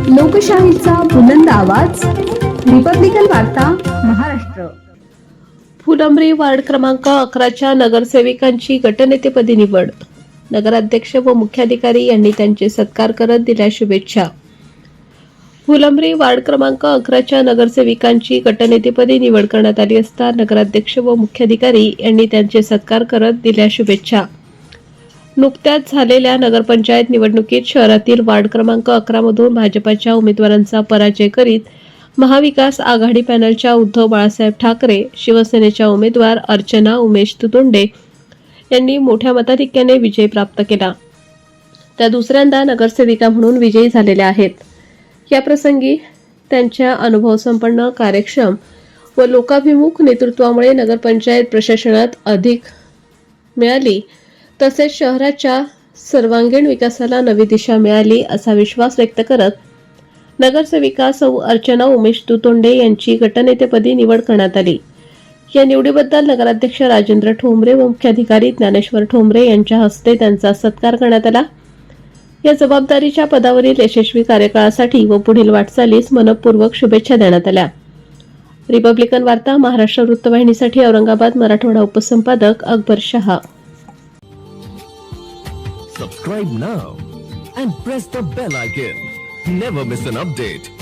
लोकशाहीचा बुलंद आवाज, रिपब्लिकन वार्ता महाराष्ट्र. फुलंब्री वार्ड क्रमांक 11च्या नगरसेविकांची गटनेतेपदी निवड. नगराध्यक्ष व मुख्याधिकारी यांनी त्यांचे सत्कार करत दिल्या शुभेच्छा. फुलंब्री वार्ड क्रमांक 11च्या नगरसेविकांची गटनेतेपदी निवड करण्यात आली असता नगराध्यक्ष व मुख्याधिकारी यांनी त्यांचे सत्कार करत दिल्या शुभेच्छा. नुकत्याच झालेल्या नगरपंचायत निवडणुकीत शहरातील वार्ड क्रमांक 11 मधून भाजपच्या उमेदवारांचा पराजय करीत महाविकास आघाडी पॅनलच्या उद्धव बाळासाहेब ठाकरे, शिवसेनेच्या उमेदवार अर्चना उमेश तुतुंडे यांनी मोठ्या मताधिक्याने विजय प्राप्त केला. त्या दुसऱ्यांदा नगरसेविका म्हणून विजयी झालेल्या आहेत. या प्रसंगी त्यांच्या अनुभवसंपन्न, कार्यक्षम व लोकाभिमुख नेतृत्वामुळे नगरपंचायत प्रशासनात अधिक मिळाली तसेच शहराच्या सर्वांगीण विकासाला नवी दिशा मिळाली असा विश्वास व्यक्त करत नगरसेविका सौ अर्चना उमेश तुतुंडे यांची गटनेतेपदी निवड करण्यात आली. या निवडीबद्दल नगराध्यक्ष राजेंद्र ठोंबरे व मुख्याधिकारी ज्ञानेश्वर ठोंबरे यांच्या हस्ते त्यांचा सत्कार करण्यात आला. या जबाबदारीच्या पदावरील यशस्वी कार्यकाळासाठी व पुढील वाटचालीस मनपूर्वक शुभेच्छा देण्यात आल्या. रिपब्लिकन वार्ता Maharashtra वृत्तवाहिनीसाठी Aurangabad Marathwada उपसंपादक Akbar Shah. Subscribe now and press the bell icon. Never miss an update.